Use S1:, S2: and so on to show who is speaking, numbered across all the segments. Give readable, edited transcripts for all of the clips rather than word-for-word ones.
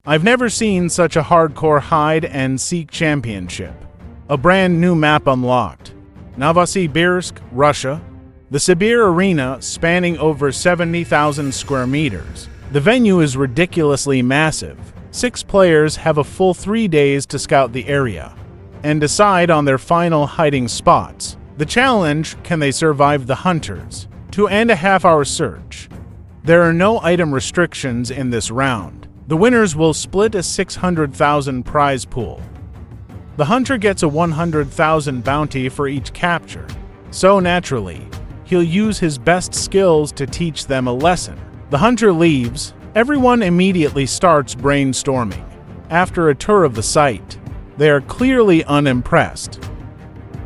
S1: I've never seen such a hardcore hide-and-seek championship. A brand new map unlocked. Novosibirsk, Russia. The Sibir Arena, spanning over 70,000 square meters. The venue is ridiculously massive. 6 players have a full 3 days to scout the area and decide on their final hiding spots. The challenge: can they survive the hunters? 2.5-hour search. There are no item restrictions in this round. The winners will split a 600,000 prize pool. The hunter gets a 100,000 bounty for each capture. So naturally, he'll use his best skills to teach them a lesson. The hunter leaves. Everyone immediately starts brainstorming. After a tour of the site, they are clearly unimpressed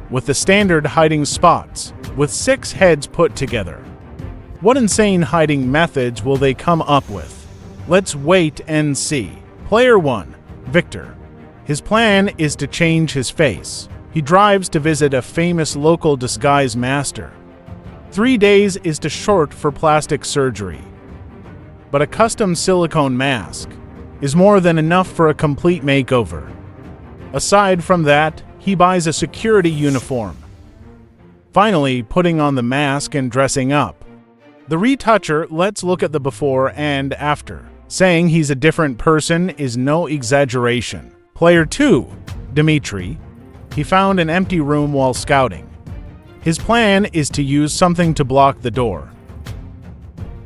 S1: with the standard hiding spots, with 6 heads put together. What insane hiding methods will they come up with? Let's wait and see. Player 1, Victor. His plan is to change his face. He drives to visit a famous local disguise master. 3 days is too short for plastic surgery, but a custom silicone mask is more than enough for a complete makeover. Aside from that, he buys a security uniform. Finally, putting on the mask and dressing up. The retoucher lets look at the before and after. Saying he's a different person is no exaggeration. Player 2, Dmitry. He found an empty room while scouting. His plan is to use something to block the door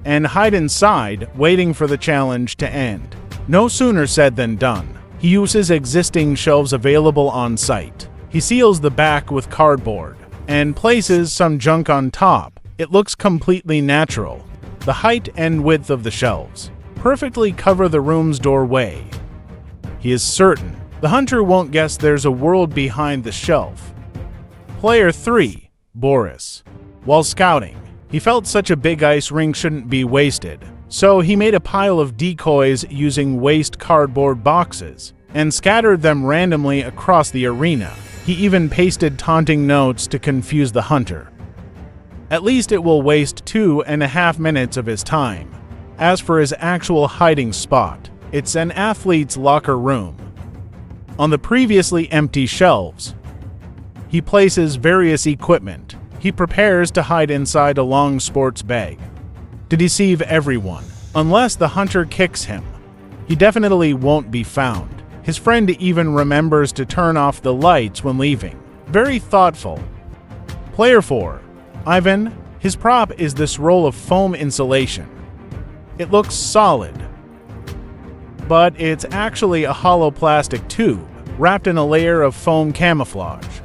S1: and hide inside, waiting for the challenge to end. No sooner said than done. He uses existing shelves available on site. He seals the back with cardboard and places some junk on top. It looks completely natural. The height and width of the shelves perfectly cover the room's doorway. He is certain the hunter won't guess there's a world behind the shelf. Player 3, Boris. While scouting, he felt such a big ice rink shouldn't be wasted, so he made a pile of decoys using waste cardboard boxes and scattered them randomly across the arena. He even pasted taunting notes to confuse the hunter. At least it will waste 2.5 minutes of his time. As for his actual hiding spot, it's an athlete's locker room. On the previously empty shelves, he places various equipment. He prepares to hide inside a long sports bag to deceive everyone. Unless the hunter kicks him, he definitely won't be found. His friend even remembers to turn off the lights when leaving. Very thoughtful. Player 4, Ivan. His prop is this roll of foam insulation. It looks solid, but it's actually a hollow plastic tube wrapped in a layer of foam camouflage.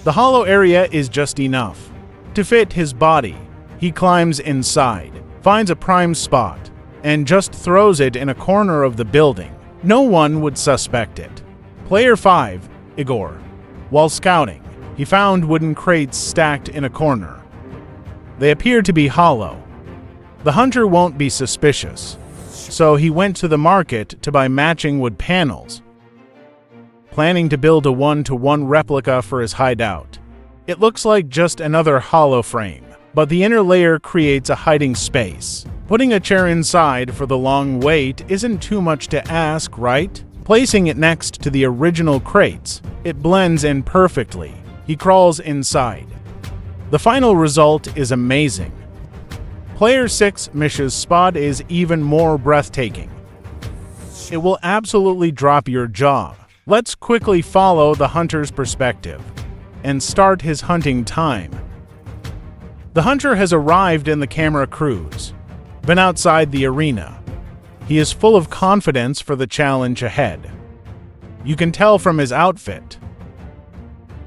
S1: The hollow area is just enough to fit his body. He climbs inside, finds a prime spot, and just throws it in a corner of the building. No one would suspect it. Player 5, Igor. While scouting, he found wooden crates stacked in a corner. They appear to be hollow. The hunter won't be suspicious, so he went to the market to buy matching wood panels, planning to build a 1-to-1 replica for his hideout. It looks like just another hollow frame, but the inner layer creates a hiding space. Putting a chair inside for the long wait isn't too much to ask, right? Placing it next to the original crates, it blends in perfectly. He crawls inside. The final result is amazing. Player 6, Mish's spot is even more breathtaking. It will absolutely drop your jaw. Let's quickly follow the hunter's perspective and start his hunting time. The hunter has arrived in the camera crews, been outside the arena. He is full of confidence for the challenge ahead. You can tell from his outfit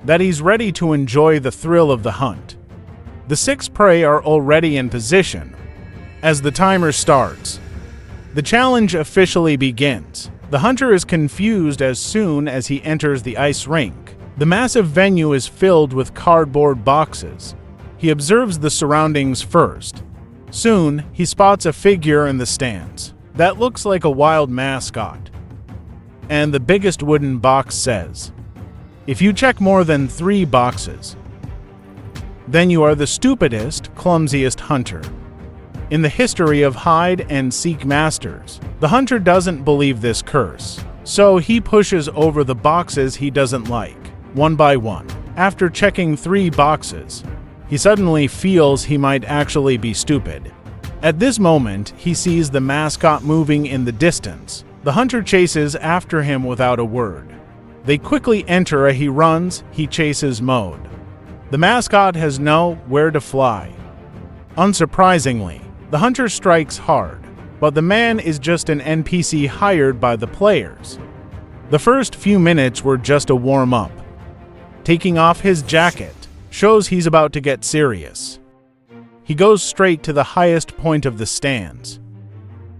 S1: that he's ready to enjoy the thrill of the hunt. The 6 prey are already in position. As the timer starts, the challenge officially begins. The hunter is confused as soon as he enters the ice rink. The massive venue is filled with cardboard boxes. He observes the surroundings first. Soon, he spots a figure in the stands that looks like a wild mascot. And the biggest wooden box says, "If you check more than 3 boxes, then you are the stupidest, clumsiest hunter in the history of hide-and-seek masters. The hunter doesn't believe this curse, so he pushes over the boxes he doesn't like, one by one. After checking 3 boxes, he suddenly feels he might actually be stupid. At this moment, he sees the mascot moving in the distance. The hunter chases after him without a word. They quickly enter a he runs, he chases mode. The mascot has nowhere to fly. Unsurprisingly, the hunter strikes hard, but the man is just an NPC hired by the players. The first few minutes were just a warm-up. Taking off his jacket shows he's about to get serious. He goes straight to the highest point of the stands.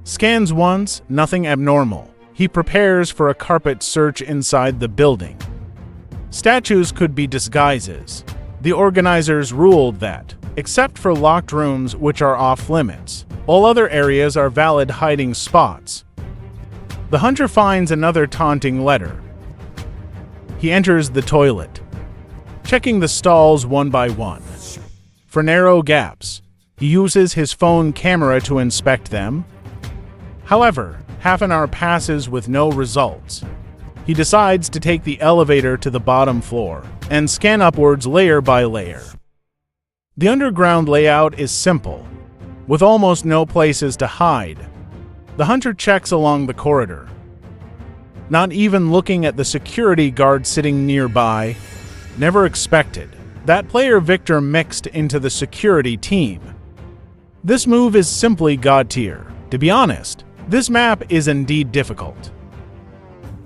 S1: Scans once, nothing abnormal. He prepares for a carpet search inside the building. Statues could be disguises. The organizers ruled that, except for locked rooms which are off-limits, all other areas are valid hiding spots. The hunter finds another taunting letter. He enters the toilet, checking the stalls one by one. For narrow gaps, he uses his phone camera to inspect them. However, half an hour passes with no results. He decides to take the elevator to the bottom floor and scan upwards layer by layer. The underground layout is simple, with almost no places to hide. The hunter checks along the corridor, not even looking at the security guard sitting nearby. Never expected that player Victor mixed into the security team. This move is simply god tier. To be honest, this map is indeed difficult,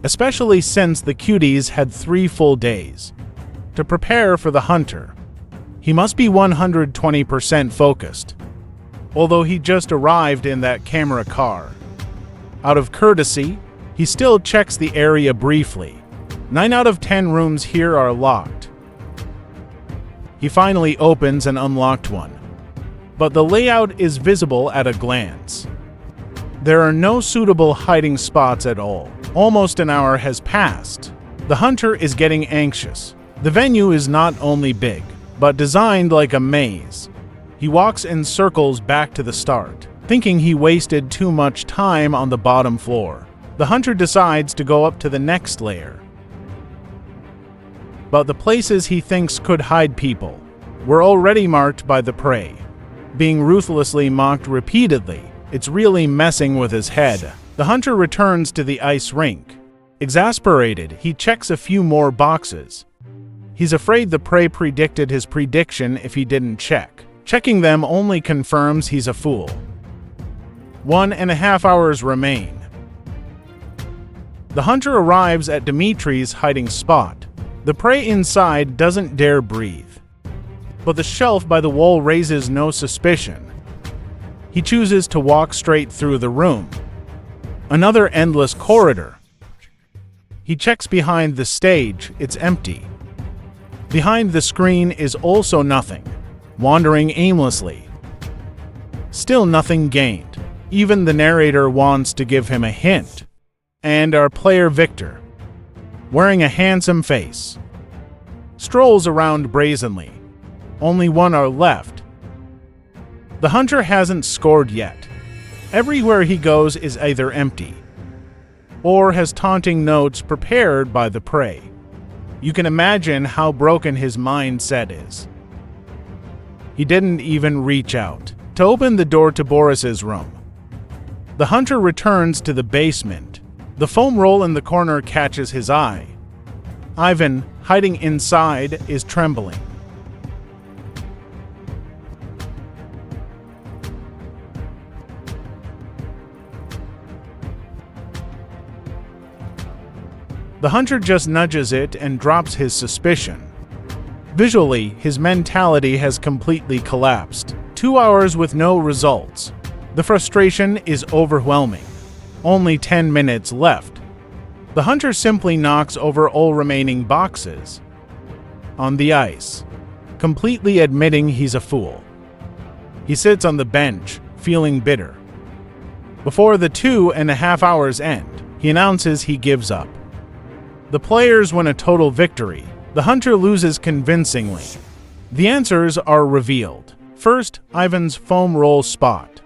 S1: especially since the cuties had 3 full days to prepare for the hunter. He must be 120% focused, although he just arrived in that camera car. Out of courtesy, he still checks the area briefly. 9 out of 10 rooms here are locked. He finally opens an unlocked one, but the layout is visible at a glance. There are no suitable hiding spots at all. Almost an hour has passed. The hunter is getting anxious. The venue is not only big, but designed like a maze. He walks in circles back to the start, thinking he wasted too much time on the bottom floor. The hunter decides to go up to the next layer. But the places he thinks could hide people were already marked by the prey. Being ruthlessly mocked repeatedly, it's really messing with his head. The hunter returns to the ice rink. Exasperated, he checks a few more boxes. He's afraid the prey predicted his prediction if he didn't check. Checking them only confirms he's a fool. 1.5 hours remain. The hunter arrives at Dimitri's hiding spot. The prey inside doesn't dare breathe, but the shelf by the wall raises no suspicion. He chooses to walk straight through the room. Another endless corridor. He checks behind the stage, it's empty. Behind the screen is also nothing, wandering aimlessly. Still nothing gained. Even the narrator wants to give him a hint. And our player Victor, wearing a handsome face, strolls around brazenly. Only 1 hour left. The hunter hasn't scored yet. Everywhere he goes is either empty or has taunting notes prepared by the prey. You can imagine how broken his mindset is. He didn't even reach out to open the door to Boris's room. The hunter returns to the basement. The foam roll in the corner catches his eye. Ivan, hiding inside, is trembling. The hunter just nudges it and drops his suspicion. Visually, his mentality has completely collapsed. 2 hours with no results. The frustration is overwhelming. Only 10 minutes left. The hunter simply knocks over all remaining boxes on the ice, completely admitting he's a fool. He sits on the bench, feeling bitter. Before the 2.5 hours end, he announces he gives up. The players win a total victory. The hunter loses convincingly. The answers are revealed. First, Ivan's foam roll spot.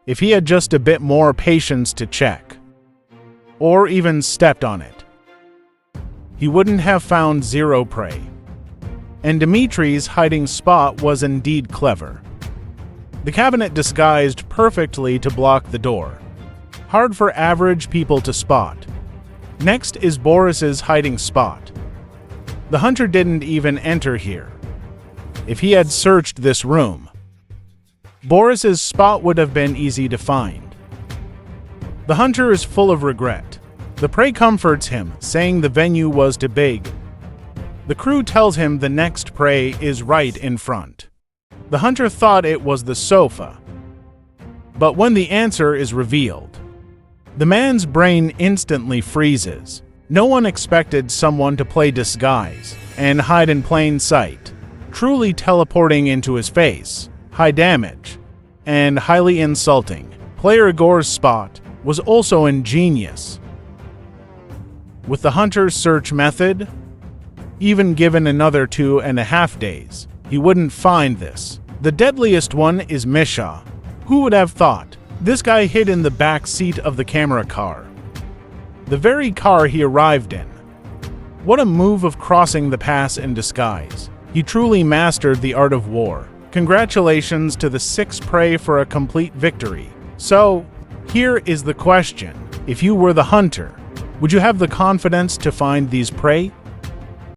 S1: if he had just a bit more patience to check, or even stepped on it, he wouldn't have found zero prey. And Dimitri's hiding spot was indeed clever. The cabinet disguised perfectly to block the door. Hard for average people to spot. Next is Boris's hiding spot. The hunter didn't even enter here. If he had searched this room, Boris's spot would have been easy to find. The hunter is full of regret. The prey comforts him, saying the venue was too big. The crew tells him the next prey is right in front. The hunter thought it was the sofa. But when the answer is revealed, the man's brain instantly freezes. No one expected someone to play disguise and hide in plain sight, truly teleporting into his face. High damage and highly insulting. Player Gore's spot was also ingenious. With the hunter's search method, even given another 2.5 days, he wouldn't find this. The deadliest one is Misha. Who would have thought? This guy hid in the back seat of the camera car. The very car he arrived in. What a move of crossing the pass in disguise. He truly mastered the art of war. Congratulations to the 6 prey for a complete victory. So, here is the question. If you were the hunter, would you have the confidence to find these prey?